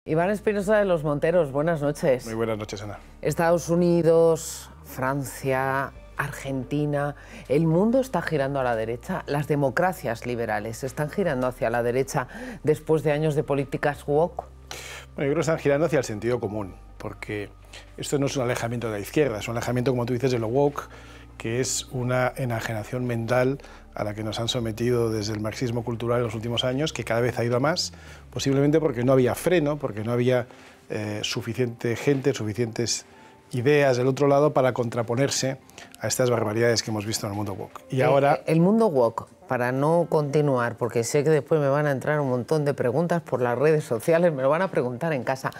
Iván Espinosa de los Monteros, buenas noches. Muy buenas noches, Ana. Estados Unidos, Francia, Argentina, el mundo está girando a la derecha. Las democracias liberales están girando hacia la derecha después de años de políticas woke. Bueno, yo creo que están girando hacia el sentido común, porque esto no es un alejamiento de la izquierda, es un alejamiento, como tú dices, de lo woke, que es una enajenación mental a la que nos han sometido desde el marxismo cultural en los últimos años, que cada vez ha ido a más, posiblemente porque no había freno, porque no había suficiente gente, suficientes ideas del otro lado para contraponerse a estas barbaridades que hemos visto en el mundo woke. Y ahora... El mundo woke, para no continuar, porque sé que después me van a entrar un montón de preguntas por las redes sociales, me lo van a preguntar en casa.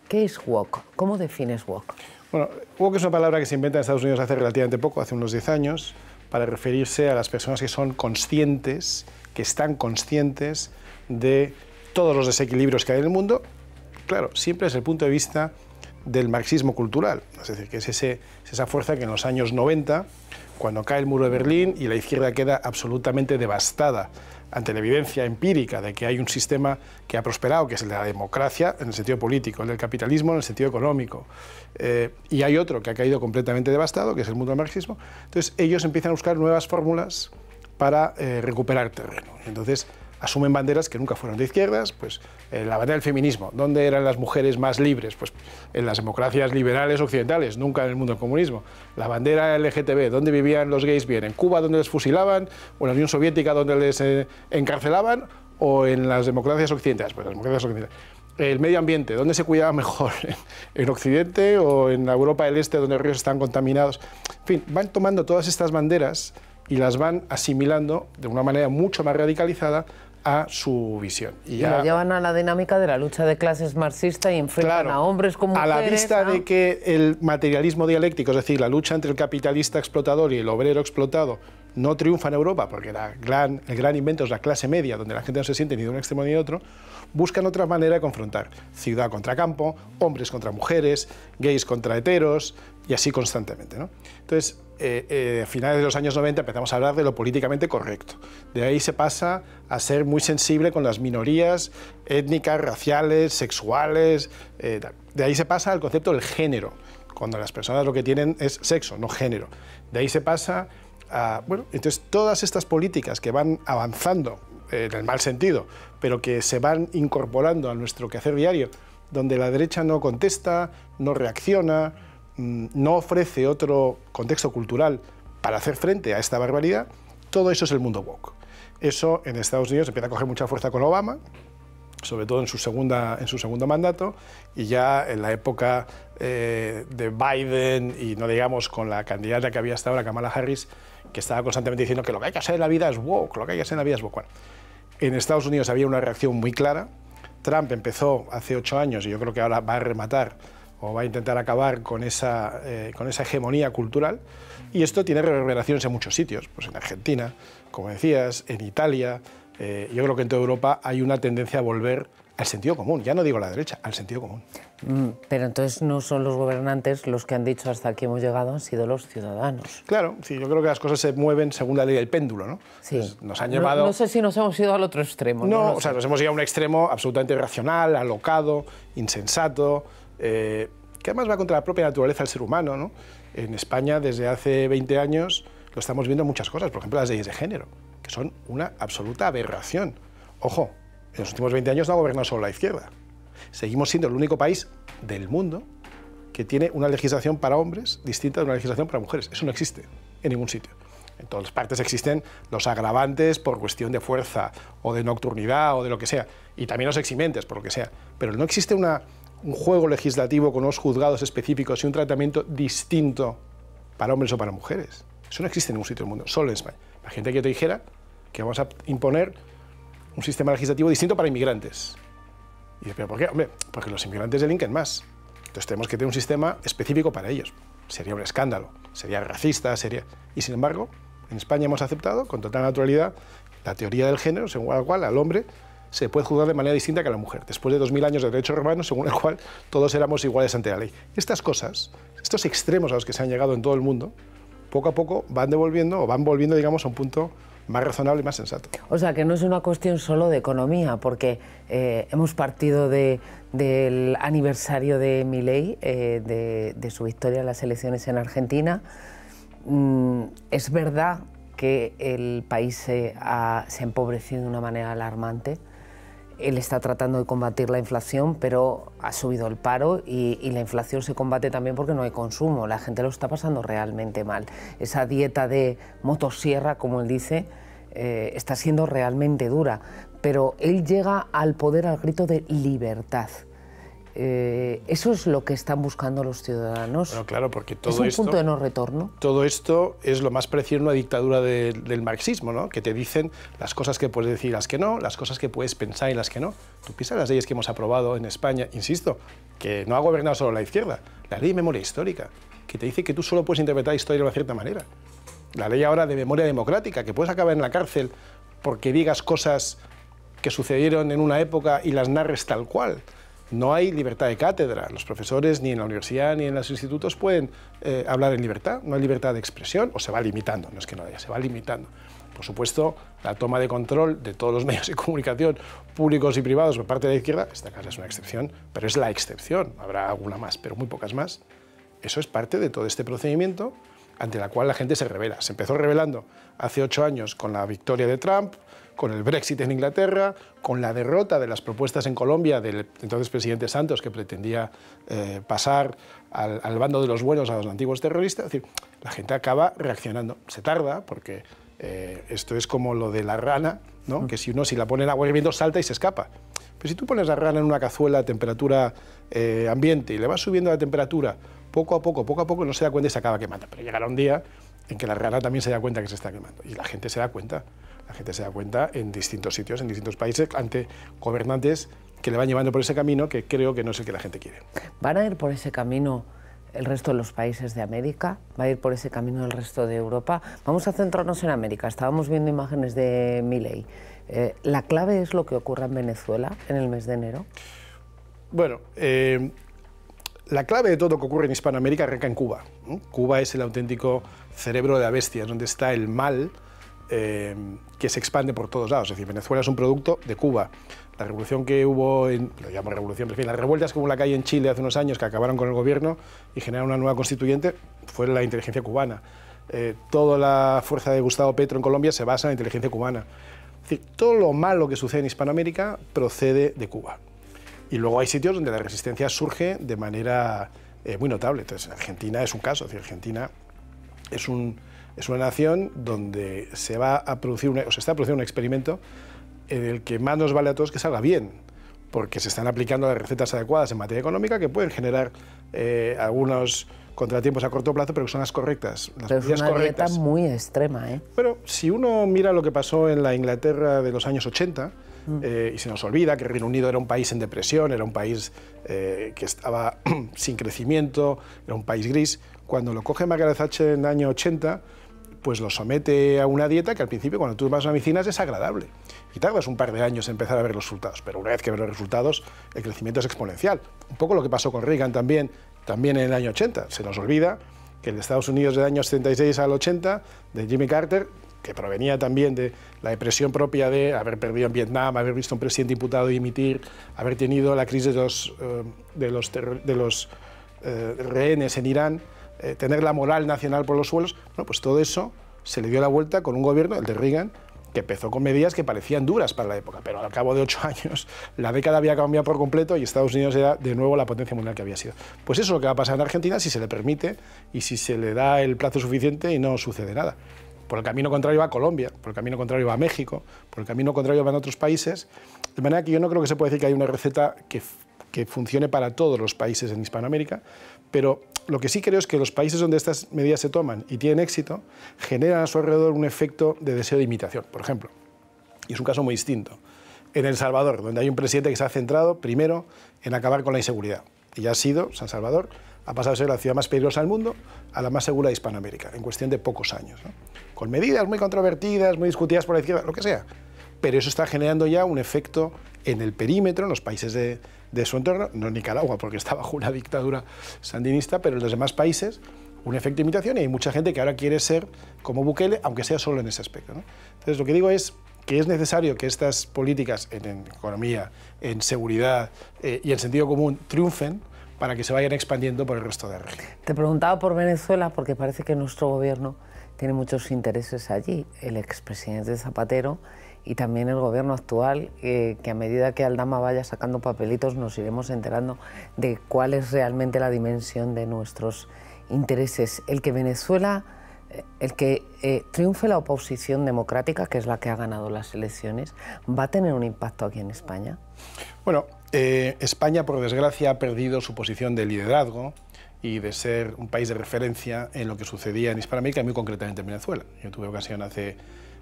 ¿Qué es woke? ¿Cómo defines woke? Bueno, woke es una palabra que se inventa en Estados Unidos hace relativamente poco, hace unos 10 años, para referirse a las personas que son conscientes, que están conscientes de todos los desequilibrios que hay en el mundo, claro, siempre desde el punto de vista del marxismo cultural, es decir, que es esa fuerza que en los años 90, cuando cae el muro de Berlín y la izquierda queda absolutamente devastada ante la evidencia empírica de que hay un sistema que ha prosperado, que es el de la democracia en el sentido político, el del capitalismo en el sentido económico, y hay otro que ha caído completamente devastado, que es el mundo del marxismo. Entonces ellos empiezan a buscar nuevas fórmulas para recuperar terreno. Entonces asumen banderas que nunca fueron de izquierdas, pues la bandera del feminismo. ¿Dónde eran las mujeres más libres? Pues en las democracias liberales occidentales, nunca en el mundo del comunismo. La bandera LGTB, ¿dónde vivían los gays bien? ¿En Cuba, donde les fusilaban? ¿O en la Unión Soviética, donde les encarcelaban? ¿O en las democracias occidentales? Pues las democracias occidentales. El medio ambiente, ¿dónde se cuidaba mejor? ¿En Occidente o en la Europa del Este, donde los ríos están contaminados? En fin, van tomando todas estas banderas y las van asimilando de una manera mucho más radicalizada a su visión. Y lo llevan a la dinámica de la lucha de clases marxista y enfrentan claro, a hombres con mujeres. A la vista de que el materialismo dialéctico, es decir, la lucha entre el capitalista explotador y el obrero explotado, no triunfa en Europa, porque el gran invento es la clase media, donde la gente no se siente ni de un extremo ni de otro, buscan otra manera de confrontar. Ciudad contra campo, hombres contra mujeres, gays contra heteros, y así constantemente, ¿no? Entonces, a finales de los años 90 empezamos a hablar de lo políticamente correcto. De ahí se pasa a ser muy sensible con las minorías étnicas, raciales, sexuales. De ahí se pasa al concepto del género, cuando las personas lo que tienen es sexo, no género. De ahí se pasa a... Bueno, entonces todas estas políticas que van avanzando en el mal sentido, pero que se van incorporando a nuestro quehacer diario, donde la derecha no contesta, no reacciona, no ofrece otro contexto cultural para hacer frente a esta barbaridad, todo eso es el mundo woke. Eso en Estados Unidos empieza a coger mucha fuerza con Obama, sobre todo en su segundo mandato, y ya en la época de Biden, y no digamos con la candidata que había hasta ahora, Kamala Harris, que estaba constantemente diciendo que lo que hay que hacer en la vida es woke, lo que hay que hacer en la vida es woke. Bueno, en Estados Unidos había una reacción muy clara. Trump empezó hace 8 años, y yo creo que ahora va a rematar o va a intentar acabar con esa hegemonía cultural, y esto tiene reverberaciones en muchos sitios, pues en Argentina, como decías, en Italia. Yo creo que en toda Europa hay una tendencia a volver al sentido común, ya no digo la derecha, al sentido común. Pero entonces no son los gobernantes los que han dicho hasta aquí hemos llegado, han sido los ciudadanos. Claro, sí, yo creo que las cosas se mueven según la ley del péndulo, ¿no? Sí. Pues nos han llevado... No sé si nos hemos ido al otro extremo. No, o sea, nos hemos ido a un extremo absolutamente irracional, alocado, insensato, que además va contra la propia naturaleza del ser humano, ¿no? En España, desde hace 20 años, lo estamos viendo en muchas cosas, por ejemplo, las leyes de género, que son una absoluta aberración. Ojo, en los últimos 20 años no ha gobernado solo la izquierda. Seguimos siendo el único país del mundo que tiene una legislación para hombres distinta de una legislación para mujeres. Eso no existe en ningún sitio. En todas partes existen los agravantes por cuestión de fuerza o de nocturnidad o de lo que sea, y también los eximentes por lo que sea, pero no existe un juego legislativo con unos juzgados específicos y un tratamiento distinto para hombres o para mujeres. Eso no existe en ningún sitio del mundo, solo en España. La gente que te dijera que vamos a imponer un sistema legislativo distinto para inmigrantes. Y dice, ¿pero por qué? Hombre, porque los inmigrantes delinquen más. Entonces tenemos que tener un sistema específico para ellos. Sería un escándalo, sería racista, sería... Y sin embargo, en España hemos aceptado con total naturalidad la teoría del género, según la cual al hombre se puede juzgar de manera distinta que a la mujer, después de 2000 años de derecho romano, según el cual todos éramos iguales ante la ley. Estas cosas, estos extremos a los que se han llegado en todo el mundo, poco a poco van devolviendo o van volviendo, digamos, a un punto más razonable y más sensato. O sea, que no es una cuestión solo de economía, porque hemos partido de del aniversario de Milei, de su victoria en las elecciones en Argentina. Es verdad que el país se ha empobrecido de una manera alarmante. Él está tratando de combatir la inflación, pero ha subido el paro y la inflación se combate también porque no hay consumo. La gente lo está pasando realmente mal. Esa dieta de motosierra, como él dice, está siendo realmente dura. Pero él llega al poder al grito de libertad. ¿Eso es lo que están buscando los ciudadanos? Bueno, claro, porque todo ¿Es un esto, punto de no retorno? Todo esto es lo más parecido a una dictadura del marxismo, ¿no? Que te dicen las cosas que puedes decir y las que no, las cosas que puedes pensar y las que no. Tú piensas las leyes que hemos aprobado en España, insisto, que no ha gobernado solo la izquierda, la ley de memoria histórica, que te dice que tú solo puedes interpretar la historia de una cierta manera. La ley ahora de memoria democrática, que puedes acabar en la cárcel porque digas cosas que sucedieron en una época y las narres tal cual. No hay libertad de cátedra. Los profesores ni en la universidad ni en los institutos pueden hablar en libertad. No hay libertad de expresión, o se va limitando, no es que no haya, se va limitando. Por supuesto, la toma de control de todos los medios de comunicación públicos y privados por parte de la izquierda, esta casa es una excepción, pero es la excepción, habrá alguna más, pero muy pocas más. Eso es parte de todo este procedimiento ante la cual la gente se rebela. Se empezó rebelando hace 8 años con la victoria de Trump, con el Brexit en Inglaterra, con la derrota de las propuestas en Colombia del entonces presidente Santos, que pretendía pasar al bando de los buenos, a los antiguos terroristas. Es decir, la gente acaba reaccionando. Se tarda, porque esto es como lo de la rana, ¿no? Que si la pone en agua hirviendo salta y se escapa. Pero si tú pones la rana en una cazuela a temperatura ambiente y le vas subiendo la temperatura poco a poco, no se da cuenta y se acaba quemando. Pero llegará un día en que la rana también se da cuenta que se está quemando. Y la gente se da cuenta. La gente se da cuenta en distintos sitios, en distintos países, ante gobernantes que le van llevando por ese camino que creo que no es el que la gente quiere. ¿Van a ir por ese camino el resto de los países de América? ¿Va a ir por ese camino el resto de Europa? Vamos a centrarnos en América. Estábamos viendo imágenes de Milei. ¿La clave es lo que ocurra en Venezuela en el mes de enero? Bueno, la clave de todo lo que ocurre en Hispanoamérica arranca en Cuba, ¿no? Cuba es el auténtico cerebro de la bestia, es donde está el mal que se expande por todos lados. Es decir, Venezuela es un producto de Cuba. La revolución que hubo, lo llamo revolución, pero en fin, las revueltas que hubo en la calle en Chile hace unos años que acabaron con el gobierno y generaron una nueva constituyente, fue la inteligencia cubana. Toda la fuerza de Gustavo Petro en Colombia se basa en la inteligencia cubana. Es decir, todo lo malo que sucede en Hispanoamérica procede de Cuba. Y luego hay sitios donde la resistencia surge de manera muy notable. Entonces, Argentina es un caso. Es decir, Argentina es una nación donde se va a producir se está produciendo un experimento en el que más nos vale a todos que salga bien, porque se están aplicando las recetas adecuadas en materia económica que pueden generar algunos contratiempos a corto plazo, pero que son las correctas. Pero es una dieta muy extrema, ¿eh? Pero si uno mira lo que pasó en la Inglaterra de los años 80, y se nos olvida que el Reino Unido era un país en depresión, era un país que estaba sin crecimiento, era un país gris. Cuando lo coge Margaret Thatcher en el año 80, pues lo somete a una dieta que al principio, cuando tú vas a medicina, es desagradable. Y tardas un par de años en empezar a ver los resultados, pero una vez que ves los resultados, el crecimiento es exponencial. Un poco lo que pasó con Reagan también en el año 80. Se nos olvida que el Estados Unidos del año 76 al 80, de Jimmy Carter, que provenía también de la depresión propia de haber perdido en Vietnam, haber visto a un presidente imputado dimitir, haber tenido la crisis de los rehenes en Irán, tener la moral nacional por los suelos. Bueno, pues todo eso se le dio la vuelta con un gobierno, el de Reagan, que empezó con medidas que parecían duras para la época, pero al cabo de 8 años la década había cambiado por completo y Estados Unidos era de nuevo la potencia mundial que había sido. Pues eso es lo que va a pasar en Argentina si se le permite y si se le da el plazo suficiente y no sucede nada. Por el camino contrario va Colombia, por el camino contrario va México, por el camino contrario van otros países, de manera que yo no creo que se pueda decir que hay una receta que funcione para todos los países en Hispanoamérica, pero lo que sí creo es que los países donde estas medidas se toman y tienen éxito, generan a su alrededor un efecto de deseo de imitación. Por ejemplo, y es un caso muy distinto, en El Salvador, donde hay un presidente que se ha centrado primero en acabar con la inseguridad, y ya ha sido, San Salvador, ha pasado a ser la ciudad más peligrosa del mundo a la más segura de Hispanoamérica, en cuestión de pocos años, ¿no? Con medidas muy controvertidas, muy discutidas por la izquierda, lo que sea, pero eso está generando ya un efecto en el perímetro, en los países de su entorno, no en Nicaragua, porque está bajo una dictadura sandinista, pero en los demás países, un efecto de imitación, y hay mucha gente que ahora quiere ser como Bukele, aunque sea solo en ese aspecto, ¿no? Entonces, lo que digo es que es necesario que estas políticas en economía, en seguridad y en sentido común triunfen para que se vayan expandiendo por el resto de la región. Te preguntaba por Venezuela porque parece que nuestro gobierno tiene muchos intereses allí. El expresidente Zapatero y también el gobierno actual, que a medida que Aldama vaya sacando papelitos nos iremos enterando de cuál es realmente la dimensión de nuestros intereses. El que Venezuela, triunfe la oposición democrática, que es la que ha ganado las elecciones, ¿va a tener un impacto aquí en España? Bueno, España, por desgracia, ha perdido su posición de liderazgo y de ser un país de referencia en lo que sucedía en Hispanoamérica y muy concretamente en Venezuela. Yo tuve ocasión hace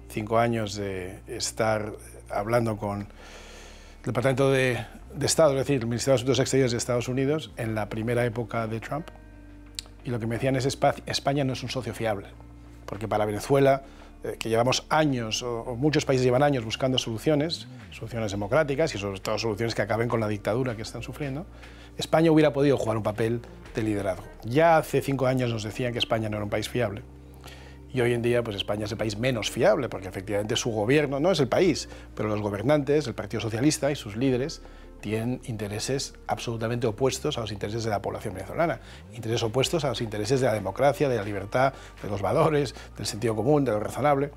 5 años de estar hablando con el Departamento de Estado, es decir, el Ministerio de Asuntos Exteriores de Estados Unidos, en la primera época de Trump, y lo que me decían es España no es un socio fiable, porque para Venezuela, que llevamos años, o muchos países llevan años buscando soluciones democráticas y sobre todo soluciones que acaben con la dictadura que están sufriendo, España hubiera podido jugar un papel de liderazgo. Ya hace 5 años nos decían que España no era un país fiable, y hoy en día pues España es el país menos fiable, porque efectivamente su gobierno no es el país, pero los gobernantes, el Partido Socialista y sus líderes tienen intereses absolutamente opuestos a los intereses de la población venezolana, intereses opuestos a los intereses de la democracia, de la libertad, de los valores, del sentido común, de lo razonable.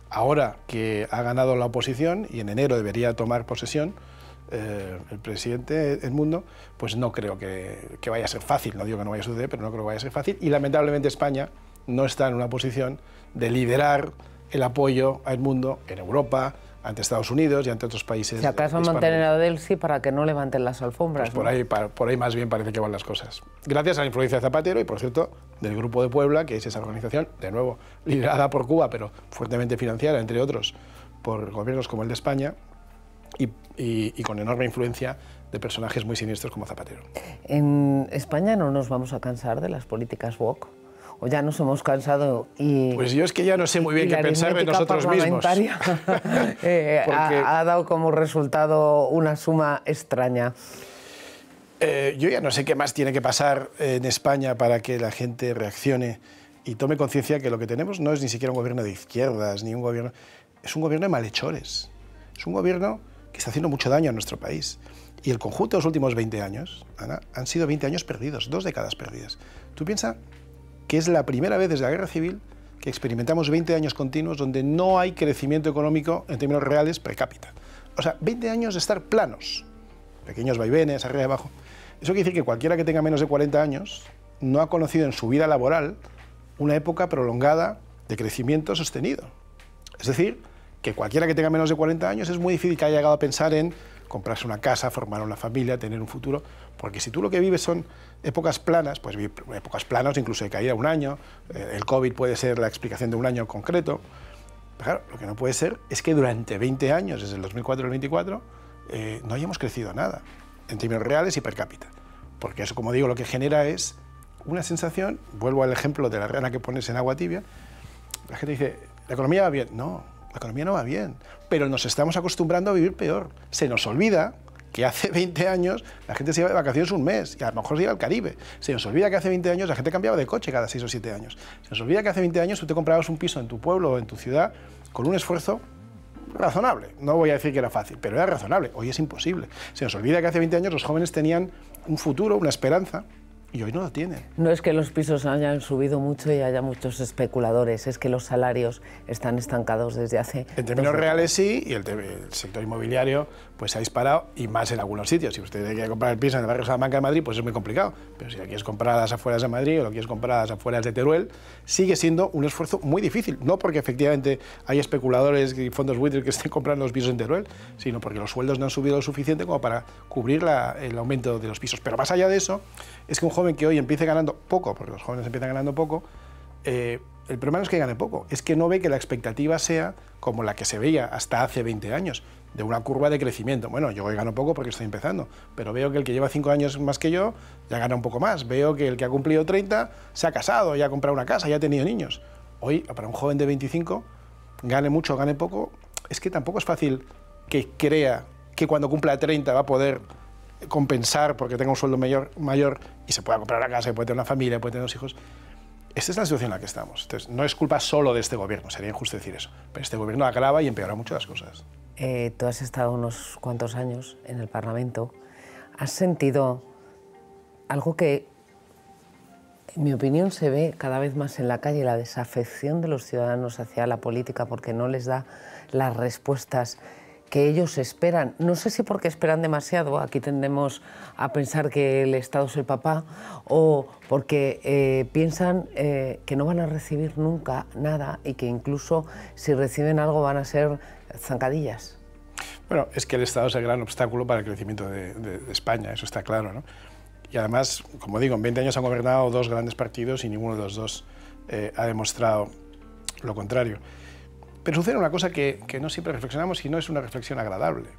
Ahora que ha ganado la oposición y en enero debería tomar posesión el presidente Edmundo, pues no creo que vaya a ser fácil, no digo que no vaya a suceder, pero no creo que vaya a ser fácil, y lamentablemente España no está en una posición de liderar el apoyo a Edmundo en Europa, ante Estados Unidos y ante otros países. Si acaso mantener a Delcy para que no levanten las alfombras. Pues por ahí más bien parece que van las cosas. Gracias a la influencia de Zapatero y, por cierto, del Grupo de Puebla, que es esa organización, de nuevo, liderada por Cuba, pero fuertemente financiada, entre otros, por gobiernos como el de España y con enorme influencia de personajes muy siniestros como Zapatero. ¿En España no nos vamos a cansar de las políticas woke? ¿O ya nos hemos cansado y...? Pues yo es que ya no sé muy bien qué pensar de nosotros mismos. Ha dado como resultado una suma extraña. Yo ya no sé qué más tiene que pasar en España para que la gente reaccione y tome conciencia que lo que tenemos no es ni siquiera un gobierno de izquierdas, ni un gobierno... Es un gobierno de malhechores. Es un gobierno que está haciendo mucho daño a nuestro país. Y el conjunto de los últimos 20 años, Ana, han sido 20 años perdidos, 2 décadas perdidas. Tú piensas que es la primera vez desde la Guerra Civil que experimentamos 20 años continuos donde no hay crecimiento económico en términos reales per cápita. O sea, 20 años de estar planos, pequeños vaivenes, arriba y abajo. Eso quiere decir que cualquiera que tenga menos de 40 años no ha conocido en su vida laboral una época prolongada de crecimiento sostenido. Es decir, que cualquiera que tenga menos de 40 años es muy difícil que haya llegado a pensar en comprarse una casa, formar una familia, tener un futuro, porque si tú lo que vives son épocas planas, pues épocas planas incluso de caída un año, el COVID puede ser la explicación de un año concreto, pero claro, lo que no puede ser es que durante 20 años, desde el 2004 al 2024, no hayamos crecido nada, en términos reales y per cápita, porque eso, como digo, lo que genera es una sensación, vuelvo al ejemplo de la rana que pones en agua tibia, la gente dice, ¿la economía va bien? No, la economía no va bien, pero nos estamos acostumbrando a vivir peor. Se nos olvida que hace 20 años la gente se iba de vacaciones un mes y a lo mejor se iba al Caribe. Se nos olvida que hace 20 años la gente cambiaba de coche cada 6 o 7 años. Se nos olvida que hace 20 años tú te comprabas un piso en tu pueblo o en tu ciudad con un esfuerzo razonable. No voy a decir que era fácil, pero era razonable. Hoy es imposible. Se nos olvida que hace 20 años los jóvenes tenían un futuro, una esperanza, y hoy no lo tienen. No es que los pisos hayan subido mucho y haya muchos especuladores, es que los salarios están estancados desde hace... En términos reales sí, y el sector inmobiliario pues se ha disparado, y más en algunos sitios. Si usted quiere comprar el piso en el barrio Salamanca de Madrid, pues es muy complicado. Pero si lo quieres comprar a las afueras de Madrid o lo quieres comprar a las afueras de Teruel, sigue siendo un esfuerzo muy difícil. No porque efectivamente hay especuladores y fondos buitres que estén comprando los pisos en Teruel, sino porque los sueldos no han subido lo suficiente como para cubrir el aumento de los pisos. Pero más allá de eso, es que un joven que hoy empiece ganando poco, porque los jóvenes empiezan ganando poco, el problema no es que gane poco, es que no ve que la expectativa sea como la que se veía hasta hace 20 años, de una curva de crecimiento. Bueno, yo hoy gano poco porque estoy empezando, pero veo que el que lleva 5 años más que yo ya gana un poco más. Veo que el que ha cumplido 30 se ha casado, ya ha comprado una casa, ya ha tenido niños. Hoy, para un joven de 25, gane mucho o gane poco, es que tampoco es fácil que crea que cuando cumpla 30 va a poder compensar porque tenga un sueldo mayor y se pueda comprar una casa, puede tener una familia, puede tener 2 hijos. Esta es la situación en la que estamos. Entonces, no es culpa solo de este gobierno, sería injusto decir eso, pero este gobierno agrava y empeora mucho las cosas. Tú has estado unos cuantos años en el Parlamento. ¿Has sentido algo que, en mi opinión, se ve cada vez más en la calle, la desafección de los ciudadanos hacia la política porque no les da las respuestas que ellos esperan? No sé si porque esperan demasiado, aquí tendemos a pensar que el Estado es el papá, o porque piensan que no van a recibir nunca nada y que incluso si reciben algo van a ser zancadillas. Bueno, es que el Estado es el gran obstáculo para el crecimiento de España, eso está claro, ¿no? Y además, como digo, en 20 años han gobernado dos grandes partidos y ninguno de los dos ha demostrado lo contrario. Pero sucede una cosa que no siempre reflexionamos y no es una reflexión agradable.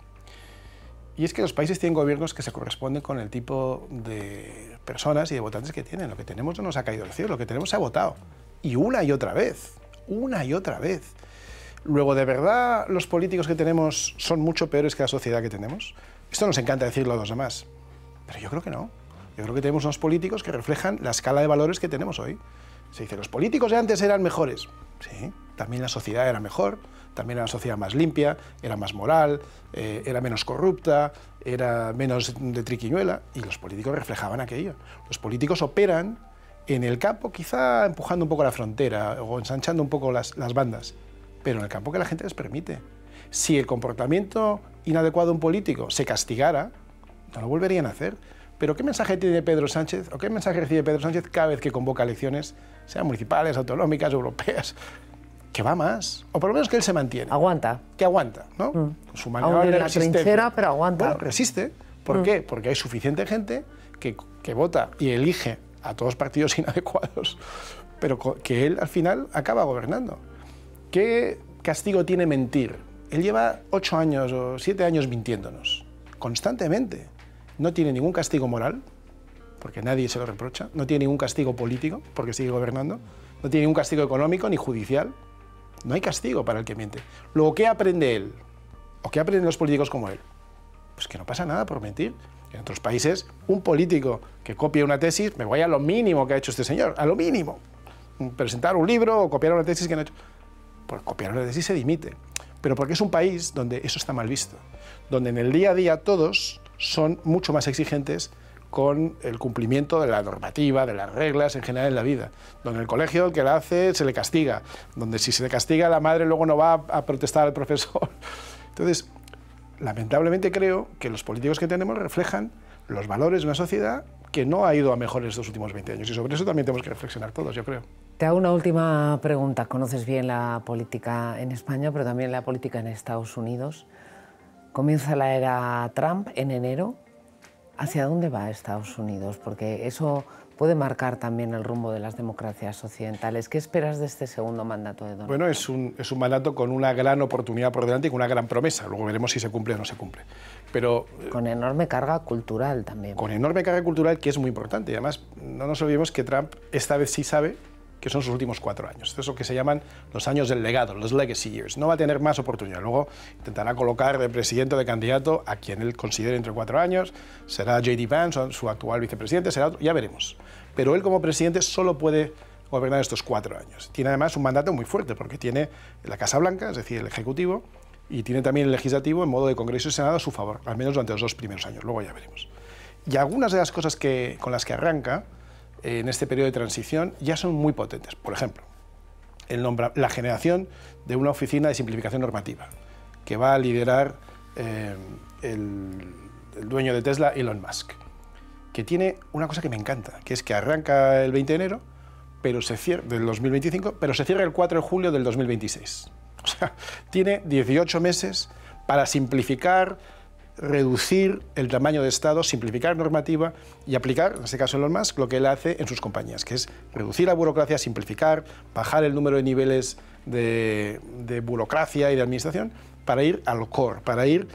Y es que los países tienen gobiernos que se corresponden con el tipo de personas y de votantes que tienen. Lo que tenemos no nos ha caído del cielo, lo que tenemos se ha votado. Y una y otra vez, una y otra vez. Luego, ¿de verdad los políticos que tenemos son mucho peores que la sociedad que tenemos? Esto nos encanta decirlo a los demás, pero yo creo que no. Yo creo que tenemos unos políticos que reflejan la escala de valores que tenemos hoy. Se dice, los políticos de antes eran mejores. Sí, también la sociedad era mejor, también era una sociedad más limpia, era más moral, era menos corrupta, era menos de triquiñuela, y los políticos reflejaban aquello. Los políticos operan en el campo, quizá empujando un poco la frontera o ensanchando un poco las bandas, pero en el campo que la gente les permite. Si el comportamiento inadecuado de un político se castigara, no lo volverían a hacer. Pero ¿qué mensaje tiene Pedro Sánchez, o qué mensaje recibe Pedro Sánchez cada vez que convoca elecciones, sean municipales, autonómicas, europeas? Que va más, o por lo menos que él se mantiene. Aguanta. Que aguanta, ¿no? Con su manera Aún de en la trinchera, pero aguanta. Bueno, resiste. ¿Por qué? Porque hay suficiente gente que vota y elige a todos partidos inadecuados, pero que él al final acaba gobernando. ¿Qué castigo tiene mentir? Él lleva 8 años o 7 años mintiéndonos, constantemente. No tiene ningún castigo moral, porque nadie se lo reprocha. No tiene ningún castigo político, porque sigue gobernando. No tiene ningún castigo económico ni judicial. No hay castigo para el que miente. Luego, ¿qué aprende él? ¿O qué aprenden los políticos como él? Pues que no pasa nada por mentir. En otros países, un político que copia una tesis, me voy a lo mínimo que ha hecho este señor, a lo mínimo. Presentar un libro o copiar una tesis que no ha hecho. Por copiar una tesis se dimite. Pero porque es un país donde eso está mal visto. Donde en el día a día todos son mucho más exigentes con el cumplimiento de la normativa, de las reglas en general en la vida. Donde en el colegio el que la hace se le castiga. Donde si se le castiga la madre luego no va a protestar al profesor. Entonces, lamentablemente creo que los políticos que tenemos reflejan los valores de una sociedad que no ha ido a mejores estos últimos 20 años. Y sobre eso también tenemos que reflexionar todos, yo creo. Te hago una última pregunta. Conoces bien la política en España, pero también la política en Estados Unidos. Comienza la era Trump en enero. ¿Hacia dónde va Estados Unidos? Porque eso puede marcar también el rumbo de las democracias occidentales. ¿Qué esperas de este segundo mandato de Donald Trump? Bueno, es un mandato con una gran oportunidad por delante y con una gran promesa. Luego veremos si se cumple o no se cumple. Pero, con enorme carga cultural también. Con enorme carga cultural, que es muy importante. Y además, no nos olvidemos que Trump esta vez sí sabe que son sus últimos 4 años. Esto es lo que se llaman los años del legado, los legacy years. No va a tener más oportunidad. Luego intentará colocar de presidente o de candidato a quien él considere entre 4 años. Será J.D. Vance, su actual vicepresidente, será otro, ya veremos. Pero él como presidente solo puede gobernar estos 4 años. Tiene además un mandato muy fuerte, porque tiene la Casa Blanca, es decir, el Ejecutivo, y tiene también el Legislativo en modo de Congreso y Senado a su favor, al menos durante los 2 primeros años. Luego ya veremos. Y algunas de las cosas con las que arranca en este periodo de transición ya son muy potentes. Por ejemplo, la generación de una oficina de simplificación normativa que va a liderar el dueño de Tesla, Elon Musk, que tiene una cosa que me encanta, que es que arranca el 20 de enero pero del 2025, pero se cierra el 4 de julio del 2026. O sea, tiene 18 meses para simplificar, reducir el tamaño de Estado, simplificar normativa y aplicar, en este caso Elon Musk, lo que él hace en sus compañías, que es reducir la burocracia, simplificar, bajar el número de niveles de burocracia y de administración para ir al core, para ir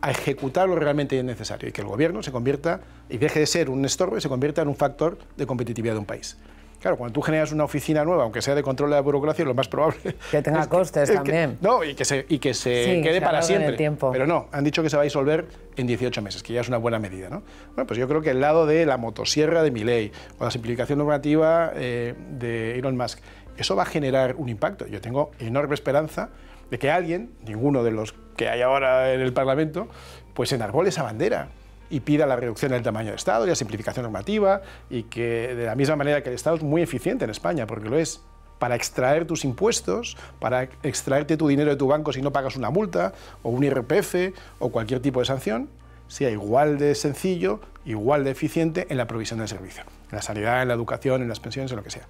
a ejecutar lo realmente necesario y que el gobierno se convierta y deje de ser un estorbo y se convierta en un factor de competitividad de un país. Claro, cuando tú generas una oficina nueva, aunque sea de control de la burocracia, lo más probable que tenga costes también. No, y que se quede para siempre. Tiempo. Pero no, han dicho que se va a disolver en 18 meses, que ya es una buena medida, ¿no? Bueno, pues yo creo que el lado de la motosierra de Milei o la simplificación normativa de Elon Musk, eso va a generar un impacto. Yo tengo enorme esperanza de que alguien, ninguno de los que hay ahora en el Parlamento, pues enarbole esa bandera y pida la reducción del tamaño del Estado y la simplificación normativa, y que de la misma manera que el Estado es muy eficiente en España, porque lo es para extraer tus impuestos, para extraerte tu dinero de tu banco si no pagas una multa, o un IRPF, o cualquier tipo de sanción, sea igual de sencillo, igual de eficiente en la provisión del servicio, en la sanidad, en la educación, en las pensiones, en lo que sea.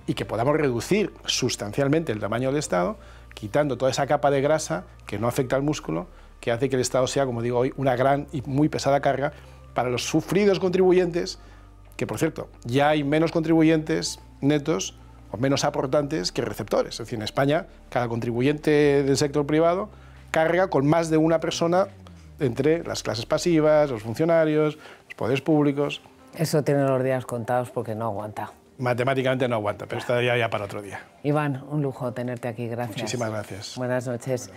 Y que podamos reducir sustancialmente el tamaño del Estado, quitando toda esa capa de grasa que no afecta al músculo, que hace que el Estado sea, como digo hoy, una gran y muy pesada carga para los sufridos contribuyentes, que por cierto, ya hay menos contribuyentes netos o menos aportantes que receptores. Es decir, en España, cada contribuyente del sector privado carga con más de una persona entre las clases pasivas, los funcionarios, los poderes públicos. Eso tiene los días contados porque no aguanta. Matemáticamente no aguanta, pero estaría ya para otro día. Iván, un lujo tenerte aquí, gracias. Muchísimas gracias. Buenas noches.